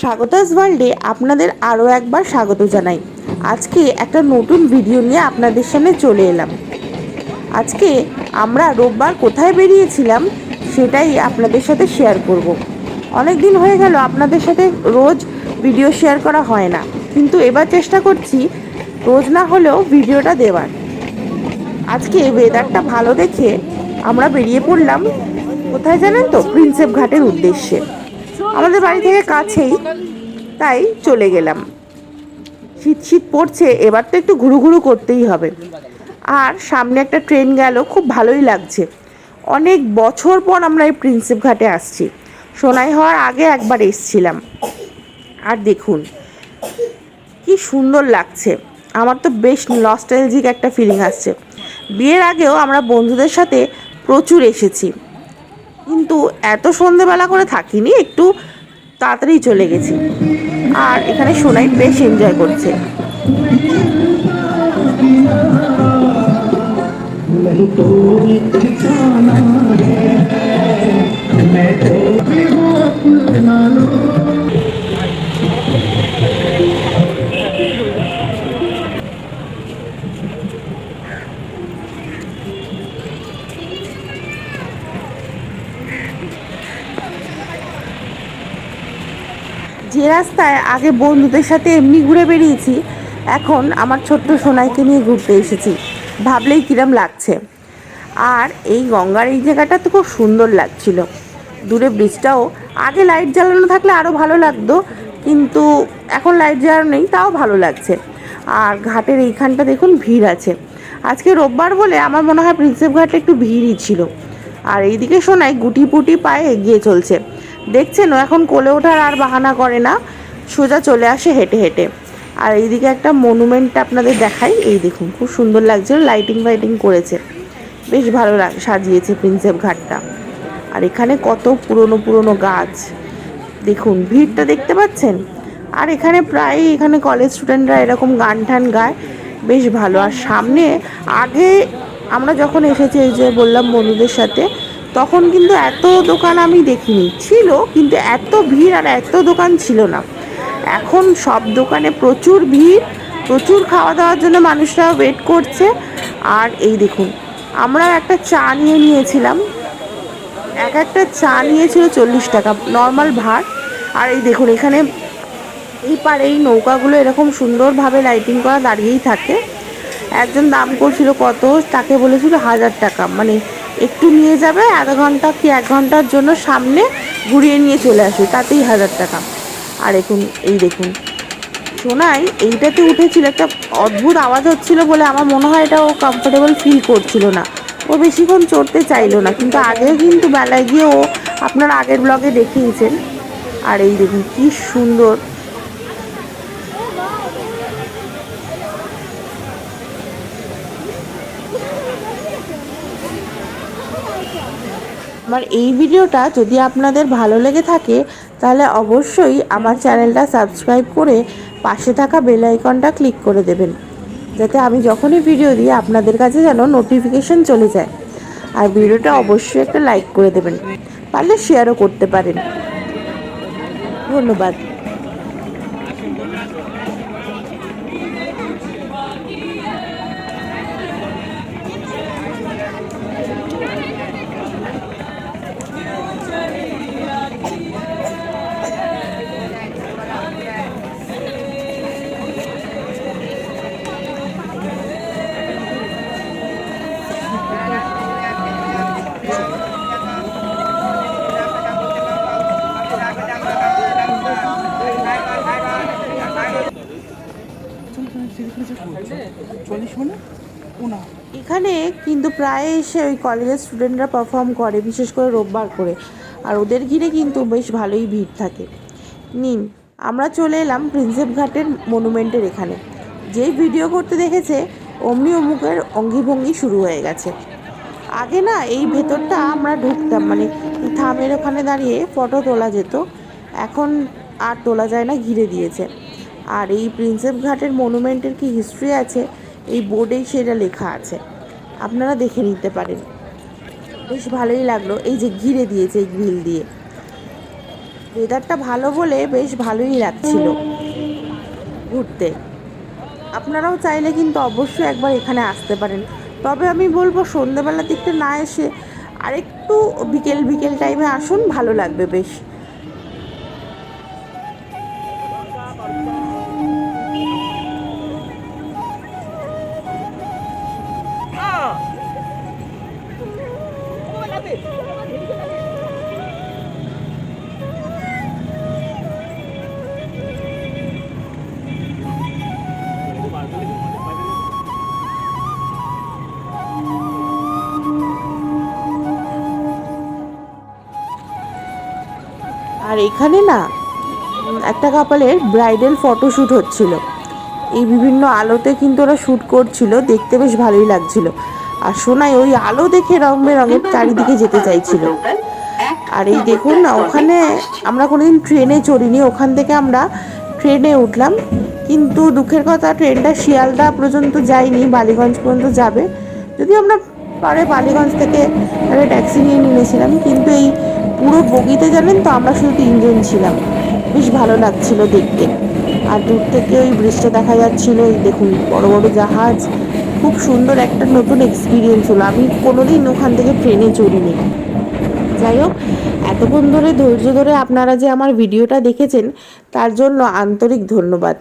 স্বাগতাস ওয়ার্ল্ডে আপনাদের আরও একবার স্বাগত জানাই। আজকে একটা নতুন ভিডিও নিয়ে আপনাদের সামনে চলে এলাম। আজকে আমরা রোববার কোথায় বেরিয়েছিলাম সেটাই আপনাদের সাথে শেয়ার করব। অনেক দিন হয়ে গেল আপনাদের সাথে রোজ ভিডিও শেয়ার করা হয় না, কিন্তু এবার চেষ্টা করছি রোজ না হলেও ভিডিওটা দেওয়ার। আজকে ওয়েদারটা ভালো দেখে আমরা বেরিয়ে পড়লাম কোথায় জানেন তো, প্রিন্সেপ ঘাটের উদ্দেশ্যে। আমাদের বাড়ি থেকে কাছেই, তাই চলে গেলাম। শীত শীত পড়ছে, এবার তো একটু ঘুরু ঘুরু করতেই হবে। আর সামনে একটা ট্রেন গেল, খুব ভালোই লাগছে। অনেক বছর পর আমরা এই প্রিন্সেপ ঘাটে আসছি। সোনাই হওয়ার আগে একবার এসছিলাম। আর দেখুন কি সুন্দর লাগছে, আমার তো বেশ নস্টালজিক একটা ফিলিং আসছে। বিয়ের আগেও আমরা বন্ধুদের সাথে প্রচুর এসেছি, কিন্তু এত সন্ধেবেলা করে থাকিনি, একটু তাড়াতাড়ি চলে গেছি। আর এখানে সোনাই বেশ এনজয় করছে। যে রাস্তায় আগে বন্ধুদের সাথে এমনি ঘুরে বেরিয়েছি, এখন আমার ছোট্ট সোনাইকে নিয়ে ঘুরতে এসেছি। ভাবলেই কিরম লাগছে। আর এই গঙ্গার এই জায়গাটা তো খুব সুন্দর লাগছিল। দূরে ব্রিজটাও, আগে লাইট জ্বালানো থাকলে আরও ভালো লাগতো, কিন্তু এখন লাইট জ্বালানো নেই, তাও ভালো লাগছে। আর ঘাটের এইখানটা দেখুন ভিড় আছে। আজকে রোববার বলে আমার মনে হয় প্রিন্সেপ ঘাটে একটু ভিড়ই ছিল। আর এইদিকে সোনাই গুটি পুটি পায়ে এগিয়ে চলছে। দেখছেন, ও এখন কোলে ওঠার আর বাহানা করে না, সোজা চলে আসে হেঁটে হেঁটে। আর এইদিকে একটা মনুমেন্টটা আপনাদের দেখাই, এই দেখুন খুব সুন্দর লাগছে, লাইটিং ফাইটিং করেছে, বেশ ভালো সাজিয়েছে প্রিন্সেপ ঘাটটা। আর এখানে কত পুরনো পুরনো গাছ, দেখুন ভিড়টা দেখতে পাচ্ছেন। আর এখানে প্রায় এখানে কলেজ স্টুডেন্টরা এরকম গান টান গায়, বেশ ভালো। আর সামনে আগে আমরা যখন এসেছি, এই যে বললাম বন্ধুদের সাথে, তখন কিন্তু এত দোকান আমি দেখিনি, ছিল কিন্তু এত ভিড় আর এত দোকান ছিল না। এখন সব দোকানে প্রচুর ভিড়, প্রচুর খাওয়া দাওয়ার জন্য মানুষরা ওয়েট করছে। আর এই দেখুন, আমরা একটা চা নিয়েছিলাম, একটা চা নিয়েছিল 40 টাকা নর্মাল ভাড়। আর এই দেখুন এখানে এই পারে এই নৌকাগুলো এরকম সুন্দরভাবে লাইটিং করা দাঁড়িয়েই থাকে। একজন দাম করছিল কত, তাকে বলেছিল 1000 টাকা, মানে একটু নিয়ে যাবে, আধা ঘন্টা কি 1 ঘন্টার জন্য সামনে ঘুরিয়ে নিয়ে চলে আসবে, তাতেই 1000 টাকা। আর এই দেখুন সোনাই এইটাতে উঠেছিল, একটা অদ্ভুত আওয়াজ হচ্ছিল বলে আমার মনে হয় এটা ও কমফোর্টেবল ফিল করছিল না, ও বেশিক্ষণ চড়তে চাইলো না। কিন্তু আগেও কিন্তু বেলায় গিয়ে ও আপনার আগের ব্লগে দেখিয়েছেন। আর এই দেখুন কি সুন্দর, আমার এই ভিডিওটা যদি আপনাদের ভালো লেগে থাকে তাহলে অবশ্যই আমার চ্যানেলটা সাবস্ক্রাইব করে পাশে থাকা বেল আইকনটা ক্লিক করে দেবেন, যাতে আমি যখনই ভিডিও দিই আপনাদের কাছে যেন নোটিফিকেশন চলে যায়। আর ভিডিওটা অবশ্যই একটা লাইক করে দেবেন, পারলে শেয়ারও করতে পারেন। ধন্যবাদ। এখানে কিন্তু প্রায় এসে ওই কলেজের স্টুডেন্টরা পারফর্ম করে, বিশেষ করে রোববার করে। আর ওদের ঘিরে কিন্তু বেশ ভালোই ভিড় থাকে। নিন, আমরা চলে এলাম প্রিন্সেপ ঘাটের মনুমেন্টের এখানে। যেই ভিডিও করতে দেখেছে অমনি অমুকের অঙ্গিভঙ্গি শুরু হয়ে গেছে। আগে না এই ভেতরটা আমরা ঢুকতাম, মানে থামের ওখানে দাঁড়িয়ে ফটো তোলা যেত, এখন আর তোলা যায় না, ঘিরে দিয়েছে। আর এই প্রিন্সেপ ঘাটের মনুমেন্টের কি হিস্ট্রি আছে, এই বোর্ডেই সেটা লেখা আছে, আপনারা দেখে নিতে পারেন। বেশ ভালোই লাগলো, এই যে ঘিরে দিয়েছে এই গ্রিল দিয়ে। ওয়েদারটা ভালো বলে বেশ ভালোই লাগছিল ঘুরতে। আপনারাও চাইলে কিন্তু অবশ্যই একবার এখানে আসতে পারেন। তবে আমি বলবো সন্ধ্যেবেলার দিকটা না এসে আরেকটু বিকেল বিকেল টাইমে আসুন, ভালো লাগবে বেশ। আর এখানে না একটা কাপলের ব্রাইডাল ফটোশ্যুট হচ্ছিল। এই বিভিন্ন আলোতে কিন্তু ওরা শ্যুট করছিল, দেখতে বেশ ভালোই লাগছিল। আর সোনাই ওই আলো দেখে রং বেরঙের চারিদিকে যেতে চাইছিল। আর এই দেখুন না, ওখানে আমরা কোনোদিন ট্রেনে চড়িনি, ওখান থেকে আমরা ট্রেনে উঠলাম। কিন্তু দুঃখের কথা ট্রেনটা শিয়ালদা পর্যন্ত যায়নি, বালিগঞ্জ পর্যন্ত যাবে। যদি আমরা পরে বালিগঞ্জ থেকে ট্যাক্সি নিয়ে নিয়েছিলাম, কিন্তু এই পুরো বগিতে জানেন তো আমরা শুধু 3 জন ছিলাম। বেশ ভালো লাগছিল দেখতে। আর দূর থেকে ওই ব্রিজটা দেখা যাচ্ছিল, এই দেখুন বড় বড় জাহাজ। খুব সুন্দর একটা নতুন এক্সপিরিয়েন্স হলো, আমি কোনোদিন ওখান থেকে ট্রেনে চড়িনি। যাই হোক, এতক্ষণ ধরে ধৈর্য ধরে আপনারা যে আমার ভিডিওটা দেখেছেন তার জন্য আন্তরিক ধন্যবাদ।